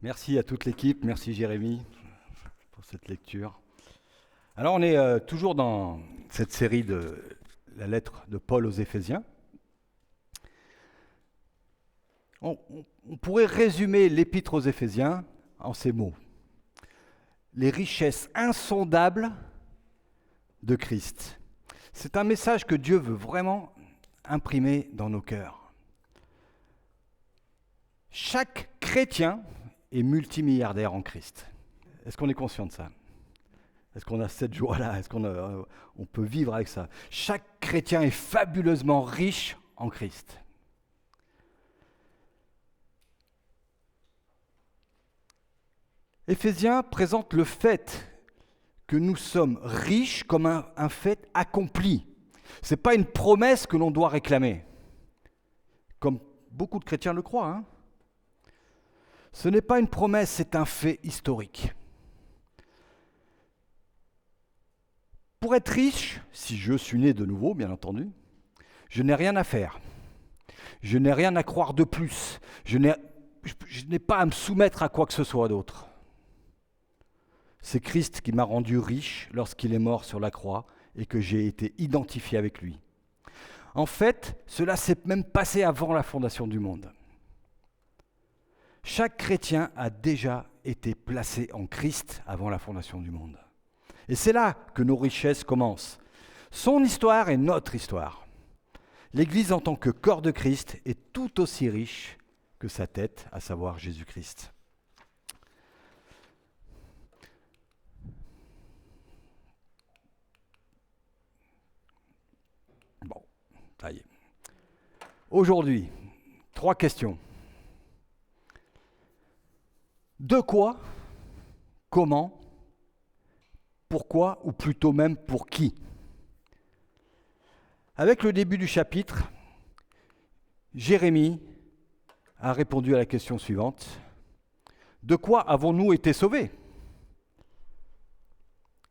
Merci à toute l'équipe, merci Jérémy pour cette lecture. Alors on est toujours dans cette série de la lettre de Paul aux Éphésiens. On pourrait résumer l'épître aux Éphésiens en ces mots. Les richesses insondables de Christ. C'est un message que Dieu veut vraiment imprimer dans nos cœurs. Chaque chrétien est multimilliardaire en Christ. Est-ce qu'on est conscient de ça ? Est-ce qu'on a cette joie-là ? Est-ce qu'on peut vivre avec ça ? Chaque chrétien est fabuleusement riche en Christ. Éphésiens présente le fait que nous sommes riches comme un fait accompli. Ce n'est pas une promesse que l'on doit réclamer, comme beaucoup de chrétiens le croient. Ce n'est pas une promesse, c'est un fait historique. Pour être riche, si je suis né de nouveau, bien entendu, je n'ai rien à faire. Je n'ai rien à croire de plus. Je n'ai pas à me soumettre à quoi que ce soit d'autre. C'est Christ qui m'a rendu riche lorsqu'il est mort sur la croix et que j'ai été identifié avec lui. En fait, cela s'est même passé avant la fondation du monde. Chaque chrétien a déjà été placé en Christ avant la fondation du monde. Et c'est là que nos richesses commencent. Son histoire est notre histoire. L'Église en tant que corps de Christ est tout aussi riche que sa tête, à savoir Jésus-Christ. Bon, ça y est. Aujourd'hui, 3 questions. De quoi, comment, pourquoi, ou plutôt même pour qui ? Avec le début du chapitre, Jérémie a répondu à la question suivante. De quoi avons-nous été sauvés ?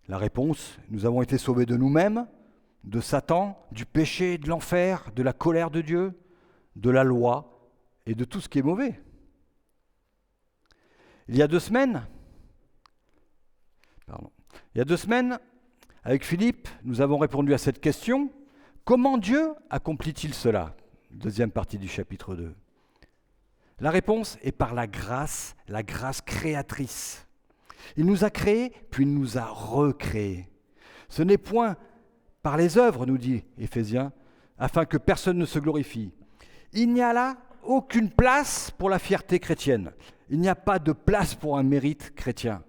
La réponse, nous avons été sauvés de nous-mêmes, de Satan, du péché, de l'enfer, de la colère de Dieu, de la loi et de tout ce qui est mauvais. Il y a 2 semaines, avec Philippe, nous avons répondu à cette question. Comment Dieu accomplit-il cela ? Deuxième partie du chapitre 2. La réponse est par la grâce créatrice. Il nous a créés, puis il nous a recréés. Ce n'est point par les œuvres, nous dit Éphésiens, afin que personne ne se glorifie. Il n'y a là aucune place pour la fierté chrétienne. Il n'y a pas de place pour un mérite chrétien.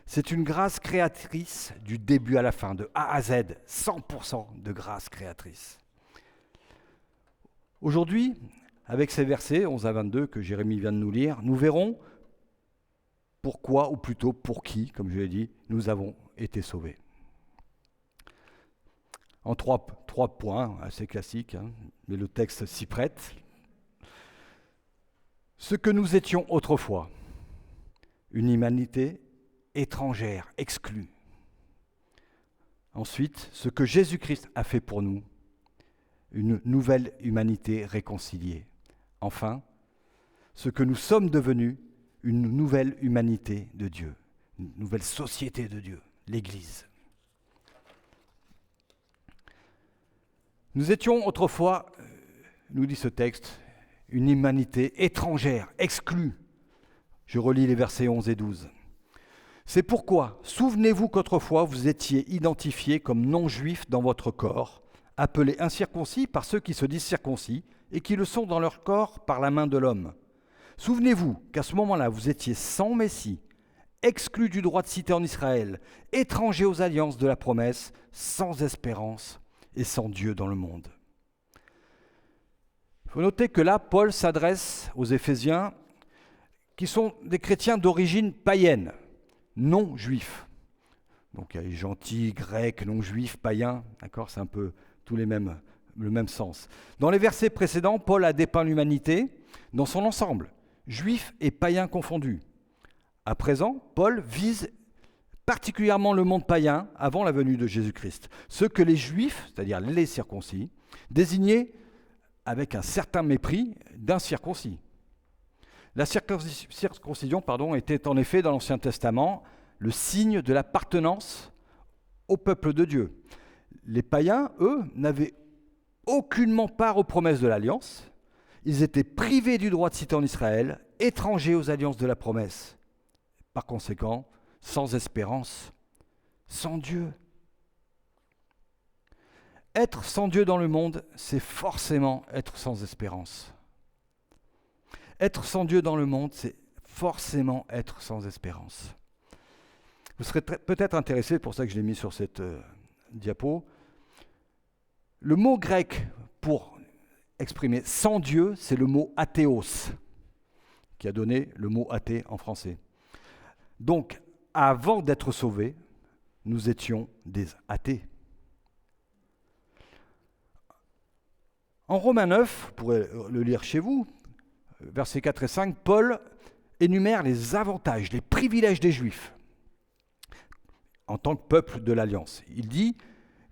C'est une grâce créatrice du début à la fin, de A à Z, 100% de grâce créatrice. Aujourd'hui, avec ces versets 11 à 22 que Jérémie vient de nous lire, nous verrons pourquoi, ou plutôt pour qui, comme je l'ai dit, nous avons été sauvés. En 3 points, assez classiques, mais le texte s'y prête. Ce que nous étions autrefois, une humanité étrangère, exclue. Ensuite, ce que Jésus-Christ a fait pour nous, une nouvelle humanité réconciliée. Enfin, ce que nous sommes devenus, une nouvelle humanité de Dieu, une nouvelle société de Dieu, l'Église. Nous étions autrefois, nous dit ce texte, une humanité étrangère, exclue. Je relis les versets 11 et 12. C'est pourquoi, souvenez-vous qu'autrefois vous étiez identifiés comme non-juifs dans votre corps, appelés incirconcis par ceux qui se disent circoncis et qui le sont dans leur corps par la main de l'homme. Souvenez-vous qu'à ce moment-là, vous étiez sans Messie, exclus du droit de cité en Israël, étrangers aux alliances de la promesse, sans espérance et sans Dieu dans le monde. Il faut noter que là, Paul s'adresse aux Éphésiens qui sont des chrétiens d'origine païenne, non juifs. Donc il y a les gentils, grecs, non juifs, païens, d'accord, c'est un peu le même sens. Dans les versets précédents, Paul a dépeint l'humanité dans son ensemble, juifs et païens confondus. À présent, Paul vise particulièrement le monde païen avant la venue de Jésus-Christ, ceux que les juifs, c'est-à-dire les circoncis, désignaient avec un certain mépris d'incirconcis. La circoncision était en effet dans l'Ancien Testament le signe de l'appartenance au peuple de Dieu. Les païens, eux, n'avaient aucunement part aux promesses de l'Alliance. Ils étaient privés du droit de cité en Israël, étrangers aux alliances de la promesse. Par conséquent, sans espérance, sans Dieu. Être sans Dieu dans le monde, c'est forcément être sans espérance. Être sans Dieu dans le monde, c'est forcément être sans espérance. Vous serez peut-être intéressé, pour ça que je l'ai mis sur cette diapo. Le mot grec pour exprimer sans Dieu, c'est le mot athéos, qui a donné le mot athée en français. Donc, avant d'être sauvés, nous étions des athées. En Romains 9, vous pourrez le lire chez vous, versets 4 et 5, Paul énumère les avantages, les privilèges des Juifs en tant que peuple de l'Alliance. Il dit,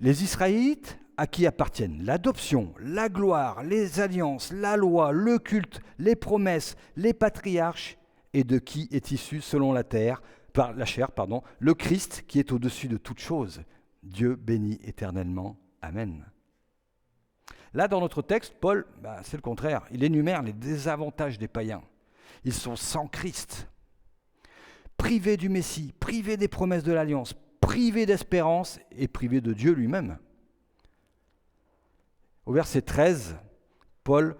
les Israélites à qui appartiennent l'adoption, la gloire, les alliances, la loi, le culte, les promesses, les patriarches, et de qui est issu selon la chair, le Christ qui est au-dessus de toutes choses. Dieu béni éternellement. Amen. Là, dans notre texte, Paul, c'est le contraire. Il énumère les désavantages des païens. Ils sont sans Christ, privés du Messie, privés des promesses de l'Alliance, privés d'espérance et privés de Dieu lui-même. Au verset 13, Paul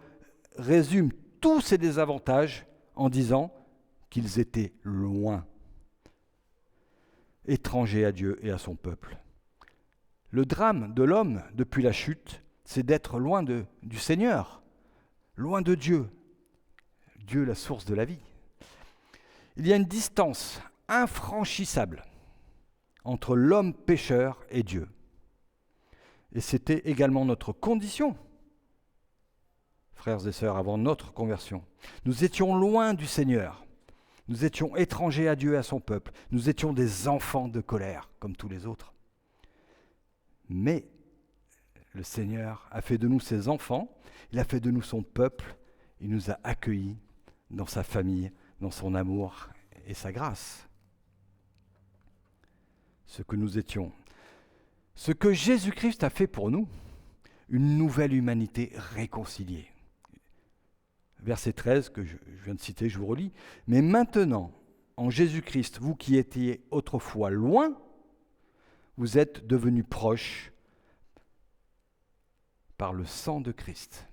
résume tous ces désavantages en disant qu'ils étaient loin, étrangers à Dieu et à son peuple. Le drame de l'homme depuis la chute, c'est d'être loin du Seigneur, loin de Dieu, Dieu la source de la vie. Il y a une distance infranchissable entre l'homme pécheur et Dieu. Et c'était également notre condition, frères et sœurs, avant notre conversion. Nous étions loin du Seigneur. Nous étions étrangers à Dieu et à son peuple. Nous étions des enfants de colère, comme tous les autres. Mais le Seigneur a fait de nous ses enfants, il a fait de nous son peuple, il nous a accueillis dans sa famille, dans son amour et sa grâce. Ce que nous étions. Ce que Jésus-Christ a fait pour nous, une nouvelle humanité réconciliée. Verset 13 que je viens de citer, je vous relis. Mais maintenant, en Jésus-Christ, vous qui étiez autrefois loin, vous êtes devenus proches par le sang de Christ.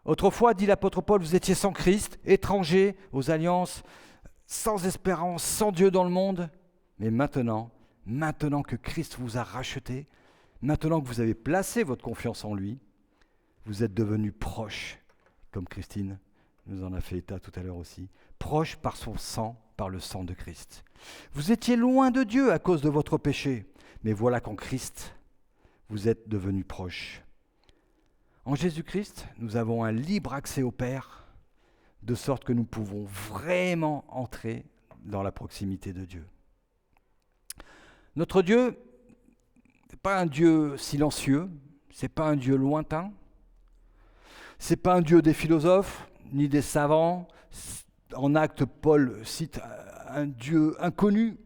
Autrefois, dit l'apôtre Paul, vous étiez sans Christ, étrangers aux alliances, sans espérance, sans Dieu dans le monde. Mais maintenant que Christ vous a racheté, maintenant que vous avez placé votre confiance en lui, vous êtes devenus proches, comme Christine nous en a fait état tout à l'heure aussi, proches par son sang, par le sang de Christ. Vous étiez loin de Dieu à cause de votre péché, mais voilà qu'en Christ, vous êtes devenus proches. En Jésus-Christ, nous avons un libre accès au Père, de sorte que nous pouvons vraiment entrer dans la proximité de Dieu. Notre Dieu, ce n'est pas un Dieu silencieux, ce n'est pas un Dieu lointain, ce n'est pas un Dieu des philosophes, ni des savants. En Actes, Paul cite un Dieu inconnu,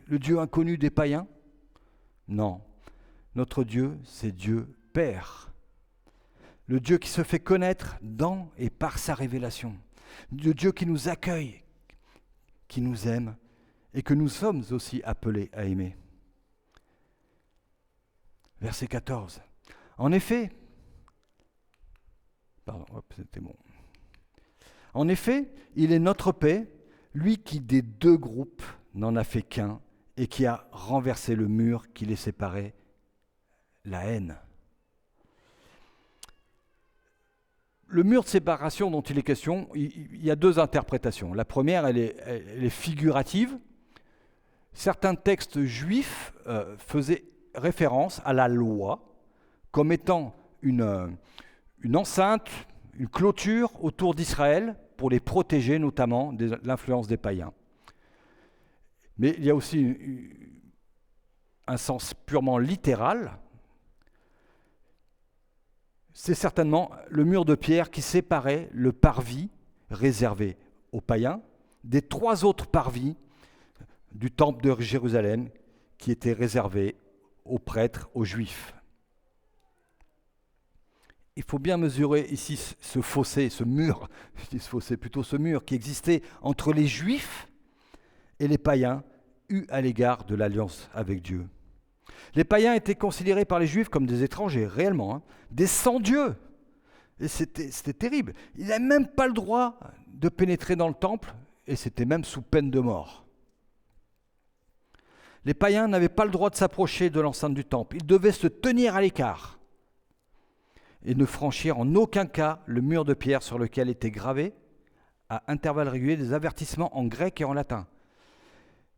le Dieu inconnu des païens. Non, notre Dieu, c'est Dieu Père. Le Dieu qui se fait connaître dans et par sa révélation. Le Dieu qui nous accueille, qui nous aime et que nous sommes aussi appelés à aimer. Verset 14. En effet, il est notre paix, lui qui des deux groupes n'en a fait qu'un et qui a renversé le mur qui les séparait, la haine. Le mur de séparation dont il est question, il y a deux interprétations. La première, elle est figurative. Certains textes juifs faisaient référence à la loi comme étant une enceinte, une clôture autour d'Israël pour les protéger notamment de l'influence des païens. Mais il y a aussi un sens purement littéral. C'est certainement le mur de pierre qui séparait le parvis réservé aux païens, des 3 autres parvis du temple de Jérusalem qui étaient réservés aux prêtres, aux juifs. Il faut bien mesurer ici ce fossé, ce mur, je dis ce fossé, plutôt ce mur qui existait entre les juifs et les païens eu à l'égard de l'alliance avec Dieu. Les païens étaient considérés par les juifs comme des étrangers, réellement, des sans-dieux. Et c'était terrible. Ils n'avaient même pas le droit de pénétrer dans le temple, et c'était même sous peine de mort. Les païens n'avaient pas le droit de s'approcher de l'enceinte du temple. Ils devaient se tenir à l'écart et ne franchir en aucun cas le mur de pierre sur lequel étaient gravés, à intervalles réguliers, des avertissements en grec et en latin.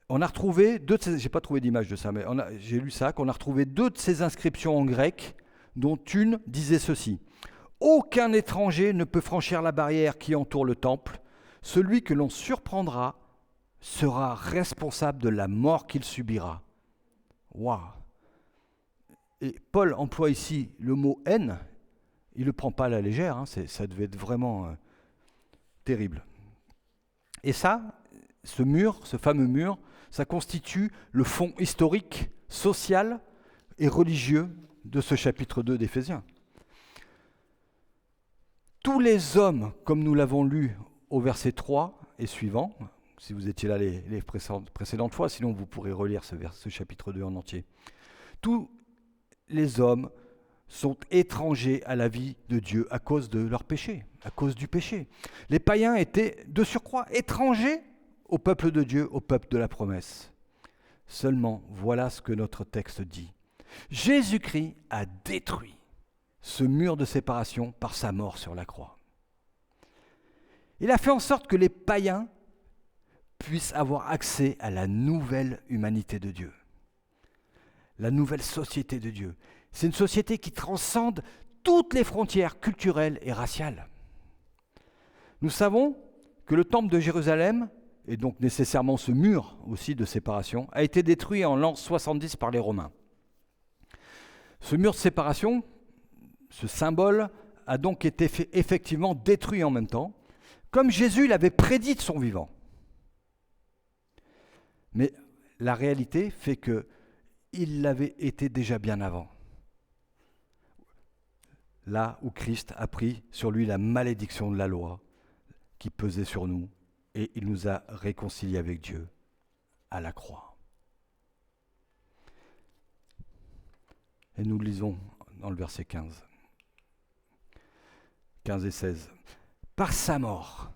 On a retrouvé j'ai pas trouvé d'image de ça, mais j'ai lu ça, qu'on a retrouvé 2 de ces inscriptions en grec, dont une disait ceci: aucun étranger ne peut franchir la barrière qui entoure le temple. Celui que l'on surprendra sera responsable de la mort qu'il subira. Waouh! Et Paul emploie ici le mot haine. Il ne le prend pas à la légère, hein, ça devait être vraiment terrible. Et ça, ce mur, ce fameux mur, ça constitue le fond historique, social et religieux de ce chapitre 2 d'Éphésiens. Tous les hommes, comme nous l'avons lu au verset 3 et suivant, si vous étiez là les précédentes fois, sinon vous pourrez relire ce chapitre 2 en entier. Tous les hommes sont étrangers à la vie de Dieu à cause de leur péché, à cause du péché. Les païens étaient de surcroît étrangers au peuple de Dieu, au peuple de la promesse. Seulement, voilà ce que notre texte dit. Jésus-Christ a détruit ce mur de séparation par sa mort sur la croix. Il a fait en sorte que les païens puissent avoir accès à la nouvelle humanité de Dieu, la nouvelle société de Dieu. C'est une société qui transcende toutes les frontières culturelles et raciales. Nous savons que le temple de Jérusalem, et donc nécessairement ce mur aussi de séparation, a été détruit en l'an 70 par les Romains. Ce mur de séparation, ce symbole, a donc été effectivement détruit en même temps, comme Jésus l'avait prédit de son vivant. Mais la réalité fait qu'il l'avait été déjà bien avant. Là où Christ a pris sur lui la malédiction de la loi qui pesait sur nous, et il nous a réconciliés avec Dieu à la croix. Et nous lisons dans le verset 15 et 16. Par sa mort,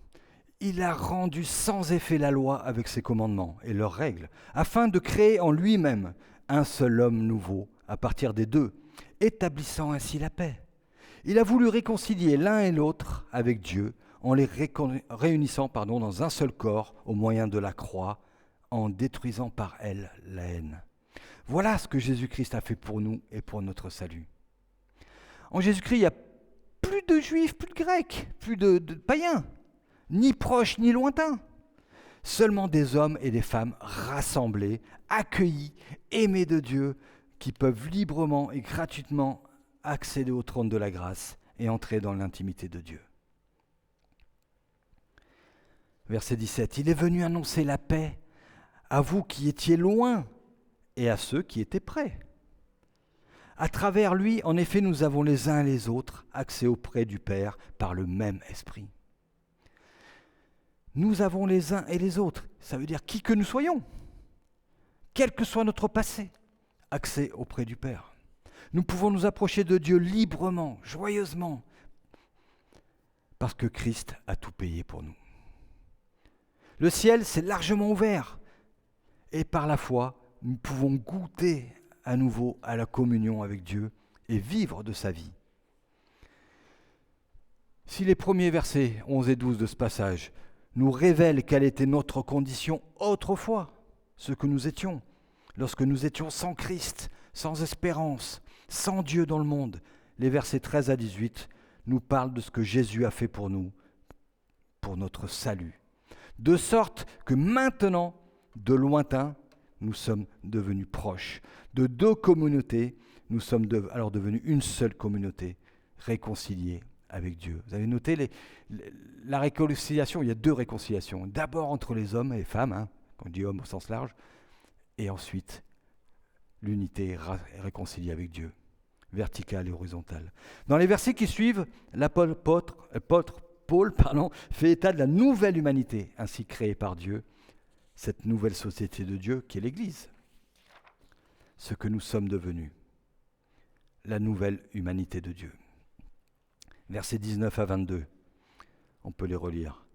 il a rendu sans effet la loi avec ses commandements et leurs règles, afin de créer en lui-même un seul homme nouveau à partir des 2, établissant ainsi la paix. Il a voulu réconcilier l'un et l'autre avec Dieu en les réunissant dans un seul corps au moyen de la croix, en détruisant par elle la haine. Voilà ce que Jésus-Christ a fait pour nous et pour notre salut. En Jésus-Christ, il n'y a plus de juifs, plus de grecs, plus de païens, ni proches ni lointains. Seulement des hommes et des femmes rassemblés, accueillis, aimés de Dieu, qui peuvent librement et gratuitement accéder au trône de la grâce et entrer dans l'intimité de Dieu. Verset 17, il est venu annoncer la paix à vous qui étiez loin et à ceux qui étaient près. À travers lui, en effet, nous avons les uns et les autres accès auprès du Père par le même esprit. Nous avons les uns et les autres, ça veut dire qui que nous soyons, quel que soit notre passé, accès auprès du Père. Nous pouvons nous approcher de Dieu librement, joyeusement, parce que Christ a tout payé pour nous. Le ciel s'est largement ouvert et par la foi, nous pouvons goûter à nouveau à la communion avec Dieu et vivre de sa vie. Si les premiers versets 11 et 12 de ce passage nous révèlent quelle était notre condition autrefois, ce que nous étions, lorsque nous étions sans Christ, sans espérance, sans Dieu dans le monde, les versets 13 à 18 nous parlent de ce que Jésus a fait pour nous, pour notre salut. De sorte que maintenant, de lointain, nous sommes devenus proches. De 2 communautés, nous sommes alors devenus une seule communauté, réconciliée avec Dieu. Vous avez noté la réconciliation, il y a 2 réconciliations. D'abord entre les hommes et les femmes, quand on dit homme au sens large, et ensuite l'unité réconciliée avec Dieu, verticale et horizontale. Dans les versets qui suivent, l'apôtre Paul fait état de la nouvelle humanité ainsi créée par Dieu, cette nouvelle société de Dieu qui est l'Église, ce que nous sommes devenus, la nouvelle humanité de Dieu. Versets 19 à 22, on peut les relire.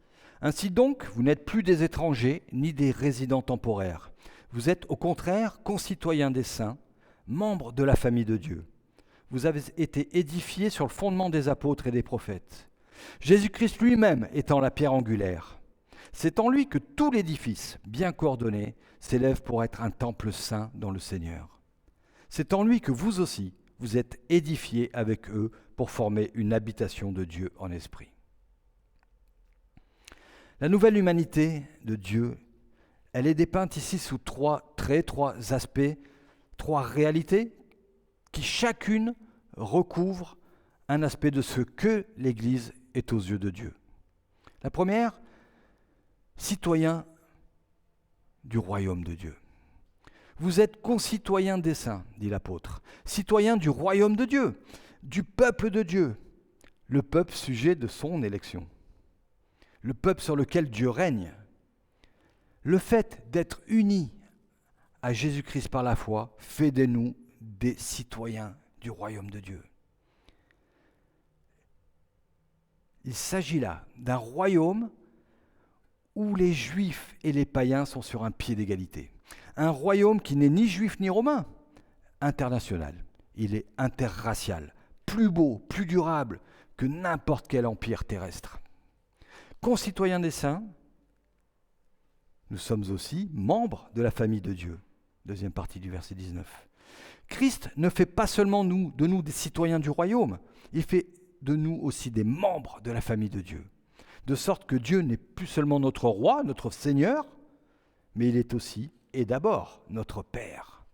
Ainsi donc, vous n'êtes plus des étrangers ni des résidents temporaires. Vous êtes au contraire concitoyens des saints, membres de la famille de Dieu. Vous avez été édifiés sur le fondement des apôtres et des prophètes. Jésus-Christ lui-même étant la pierre angulaire. C'est en lui que tout l'édifice, bien coordonné, s'élève pour être un temple saint dans le Seigneur. C'est en lui que vous aussi, vous êtes édifiés avec eux pour former une habitation de Dieu en esprit. La nouvelle humanité de Dieu, elle est dépeinte ici sous 3 traits, 3 aspects, 3 réalités qui chacune recouvre un aspect de ce que l'Église est aux yeux de Dieu. La première, citoyen du royaume de Dieu. Vous êtes concitoyens des saints, dit l'apôtre, citoyens du royaume de Dieu, du peuple de Dieu, le peuple sujet de son élection, le peuple sur lequel Dieu règne. Le fait d'être unis à Jésus-Christ par la foi fait de nous des citoyens du royaume de Dieu. Il s'agit là d'un royaume où les Juifs et les païens sont sur un pied d'égalité. Un royaume qui n'est ni juif ni romain, international. Il est interracial, plus beau, plus durable que n'importe quel empire terrestre. Concitoyens des saints, nous sommes aussi membres de la famille de Dieu. Deuxième partie du verset 19. Christ ne fait pas seulement de nous des citoyens du royaume, il fait de nous aussi des membres de la famille de Dieu. De sorte que Dieu n'est plus seulement notre roi, notre Seigneur, mais il est aussi et d'abord notre Père.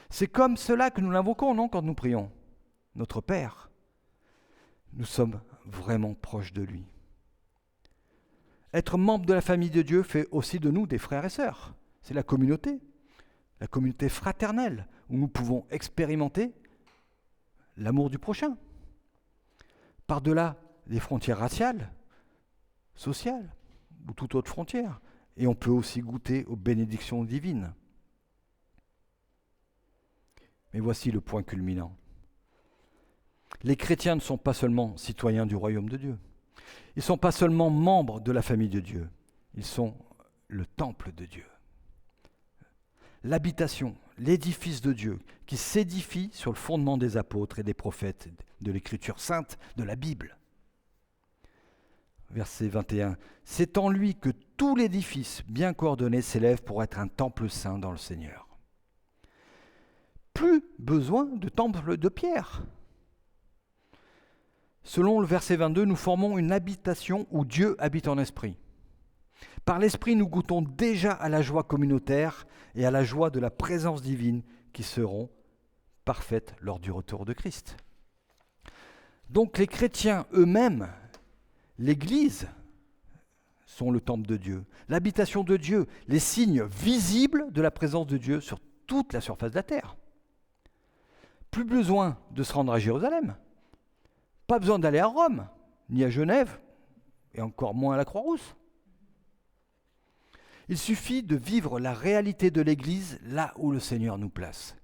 C'est comme cela que nous l'invoquons, non, quand nous prions. Notre Père. Nous sommes vraiment proches de lui. Être membre de la famille de Dieu fait aussi de nous des frères et sœurs. C'est la communauté fraternelle, où nous pouvons expérimenter l'amour du prochain. Par-delà les frontières raciales, sociales, ou toute autre frontière. Et on peut aussi goûter aux bénédictions divines. Mais voici le point culminant. Les chrétiens ne sont pas seulement citoyens du royaume de Dieu. Ils ne sont pas seulement membres de la famille de Dieu. Ils sont le temple de Dieu. L'habitation, l'édifice de Dieu qui s'édifie sur le fondement des apôtres et des prophètes, de l'écriture sainte, de la Bible. Verset 21. C'est en lui que tout l'édifice bien coordonné s'élève pour être un temple saint dans le Seigneur. Plus besoin de temple de pierre. Selon le verset 22, nous formons une habitation où Dieu habite en esprit. Par l'esprit, nous goûtons déjà à la joie communautaire et à la joie de la présence divine qui seront parfaites lors du retour de Christ. Donc les chrétiens eux-mêmes, l'Église, sont le temple de Dieu, l'habitation de Dieu, les signes visibles de la présence de Dieu sur toute la surface de la terre. Plus besoin de se rendre à Jérusalem, pas besoin d'aller à Rome, ni à Genève, et encore moins à la Croix-Rousse. Il suffit de vivre la réalité de l'Église là où le Seigneur nous place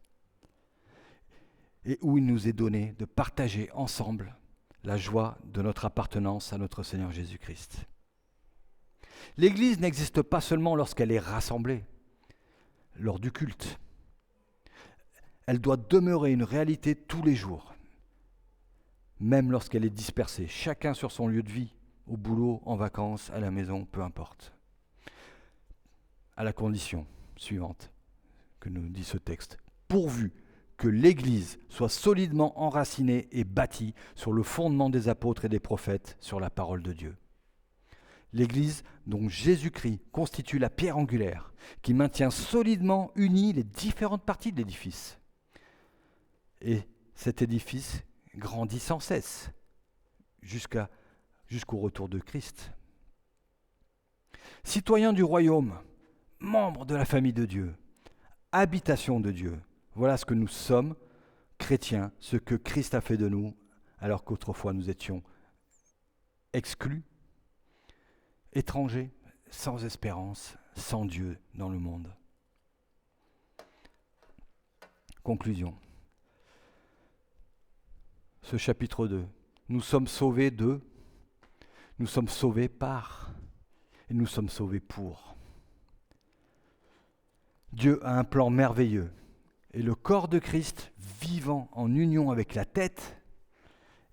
et où il nous est donné de partager ensemble la joie de notre appartenance à notre Seigneur Jésus-Christ. L'Église n'existe pas seulement lorsqu'elle est rassemblée, lors du culte. Elle doit demeurer une réalité tous les jours, même lorsqu'elle est dispersée, chacun sur son lieu de vie, au boulot, en vacances, à la maison, peu importe. À la condition suivante que nous dit ce texte, pourvu que l'Église soit solidement enracinée et bâtie sur le fondement des apôtres et des prophètes, sur la parole de Dieu. L'Église dont Jésus-Christ constitue la pierre angulaire, qui maintient solidement unies les différentes parties de l'édifice. Et cet édifice grandit sans cesse, jusqu'au retour de Christ. Citoyens du royaume, membres de la famille de Dieu, habitation de Dieu, voilà ce que nous sommes, chrétiens, ce que Christ a fait de nous, alors qu'autrefois nous étions exclus, étrangers, sans espérance, sans Dieu dans le monde. Conclusion. Ce chapitre 2. Nous sommes sauvés de, nous sommes sauvés par, et nous sommes sauvés pour. Dieu a un plan merveilleux, et le corps de Christ, vivant en union avec la tête,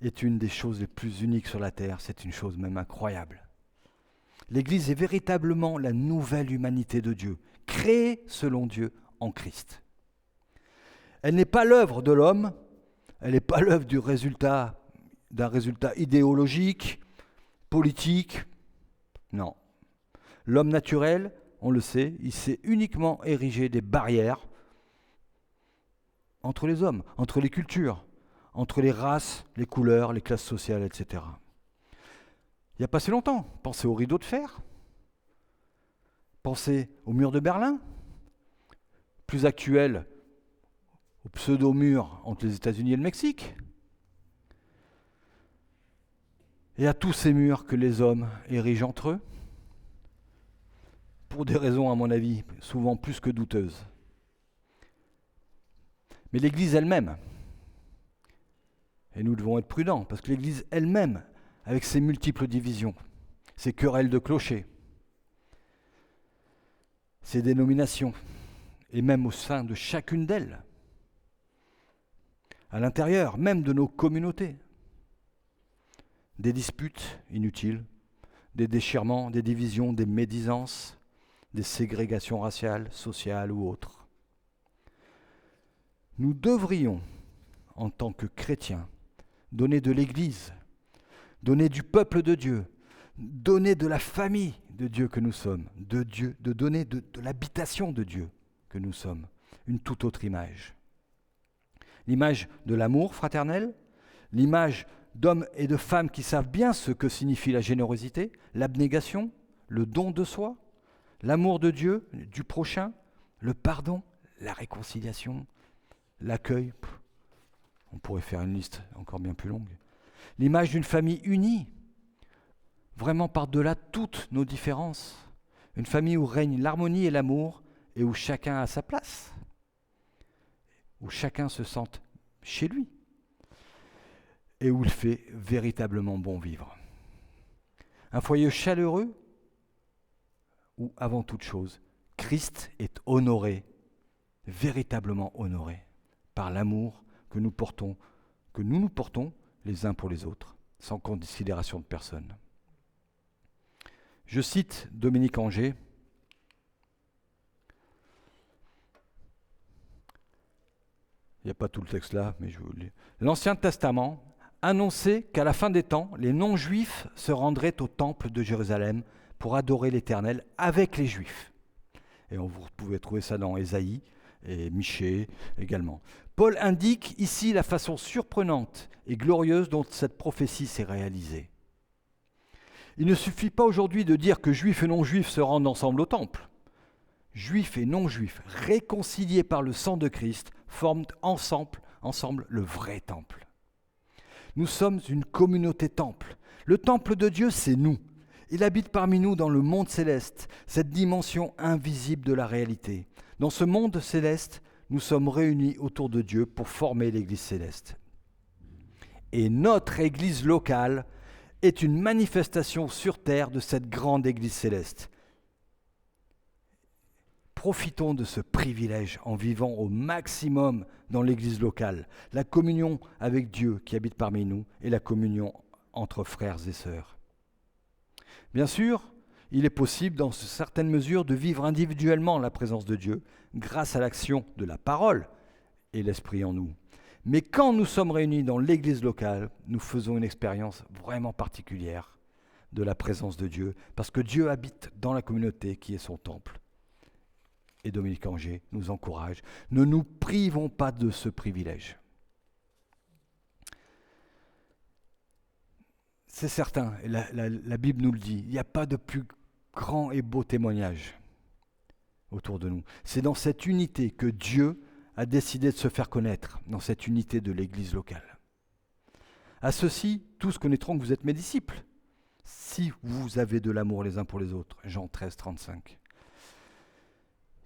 est une des choses les plus uniques sur la terre, c'est une chose même incroyable. L'Église est véritablement la nouvelle humanité de Dieu, créée selon Dieu en Christ. Elle n'est pas l'œuvre de l'homme, elle n'est pas l'œuvre d'un résultat idéologique, politique. Non. L'homme naturel, on le sait, il s'est uniquement érigé des barrières entre les hommes, entre les cultures, entre les races, les couleurs, les classes sociales, etc. Il n'y a pas si longtemps, pensez aux rideaux de fer, pensez au mur de Berlin, plus actuel, au pseudo-mur entre les États-Unis et le Mexique, et à tous ces murs que les hommes érigent entre eux, pour des raisons, à mon avis, souvent plus que douteuses. Mais l'Église elle-même, et nous devons être prudents, parce que l'Église elle-même, avec ses multiples divisions, ses querelles de clochers, ses dénominations, et même au sein de chacune d'elles, à l'intérieur même de nos communautés, des disputes inutiles, des déchirements, des divisions, des médisances, des ségrégations raciales, sociales ou autres. Nous devrions, en tant que chrétiens, donner de l'Église, donner du peuple de Dieu, donner de la famille de Dieu que nous sommes, de Dieu, de donner de l'habitation de Dieu que nous sommes, une toute autre image. L'image de l'amour fraternel, l'image d'hommes et de femmes qui savent bien ce que signifie la générosité, l'abnégation, le don de soi, l'amour de Dieu, du prochain, le pardon, la réconciliation, l'accueil. On pourrait faire une liste encore bien plus longue. L'image d'une famille unie, vraiment par-delà toutes nos différences. Une famille où règne l'harmonie et l'amour et où chacun a sa place. Où chacun se sente chez lui. Et où il fait véritablement bon vivre. Un foyer chaleureux où, avant toute chose, Christ est honoré, véritablement honoré, par l'amour que nous nous portons les uns pour les autres, sans considération de personne. Je cite Dominique Angers. Il n'y a pas tout le texte là, mais je vous le lis. L'Ancien Testament annonçait qu'à la fin des temps, les non-juifs se rendraient au temple de Jérusalem pour adorer l'Éternel avec les Juifs. Et vous pouvez trouver ça dans Ésaïe et Michée également. Paul indique ici la façon surprenante et glorieuse dont cette prophétie s'est réalisée. Il ne suffit pas aujourd'hui de dire que Juifs et non-Juifs se rendent ensemble au temple. Juifs et non-Juifs, réconciliés par le sang de Christ, forment ensemble le vrai temple. Nous sommes une communauté temple. Le temple de Dieu, c'est nous. Il habite parmi nous dans le monde céleste, cette dimension invisible de la réalité. Dans ce monde céleste, nous sommes réunis autour de Dieu pour former l'Église céleste. Et notre Église locale est une manifestation sur terre de cette grande Église céleste. Profitons de ce privilège en vivant au maximum dans l'Église locale, la communion avec Dieu qui habite parmi nous et la communion entre frères et sœurs. Bien sûr, il est possible dans certaines mesures de vivre individuellement la présence de Dieu grâce à l'action de la parole et l'Esprit en nous. Mais quand nous sommes réunis dans l'Église locale, nous faisons une expérience vraiment particulière de la présence de Dieu parce que Dieu habite dans la communauté qui est son temple. Et Dominique Angers nous encourage. Ne nous privons pas de ce privilège. c'est certain, et la Bible nous le dit, il n'y a pas de plus grand et beau témoignage autour de nous. C'est dans cette unité que Dieu a décidé de se faire connaître, dans cette unité de l'Église locale. À ceux-ci, tous connaîtront que vous êtes mes disciples, si vous avez de l'amour les uns pour les autres. Jean 13, 35.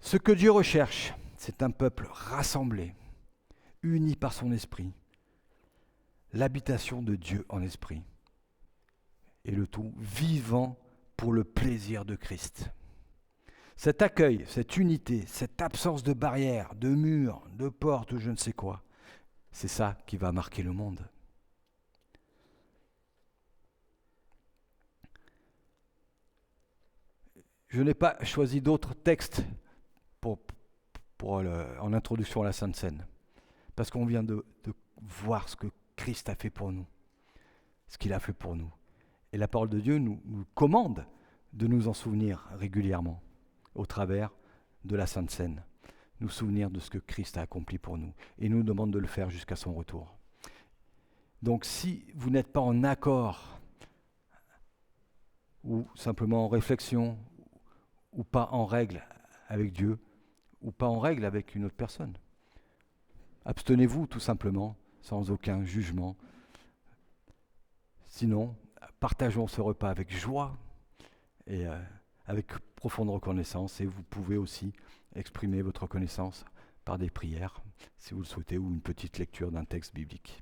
Ce que Dieu recherche, c'est un peuple rassemblé, uni par son esprit, l'habitation de Dieu en esprit, et le tout vivant pour le plaisir de Christ. Cet accueil, cette unité, cette absence de barrières, de murs, de portes ou je ne sais quoi, c'est ça qui va marquer le monde. Je n'ai pas choisi d'autres textes en introduction à la Sainte Seine, parce qu'on vient de voir ce que Christ a fait pour nous, ce qu'il a fait pour nous. Et la parole de Dieu nous commande de nous en souvenir régulièrement, au travers de la Sainte Seine, nous souvenir de ce que Christ a accompli pour nous, et nous demande de le faire jusqu'à son retour. Donc si vous n'êtes pas en accord, ou simplement en réflexion, ou pas en règle avec Dieu, ou pas en règle avec une autre personne, abstenez-vous tout simplement, sans aucun jugement. Sinon, partageons ce repas avec joie et avec profonde reconnaissance, et vous pouvez aussi exprimer votre reconnaissance par des prières, si vous le souhaitez, ou une petite lecture d'un texte biblique.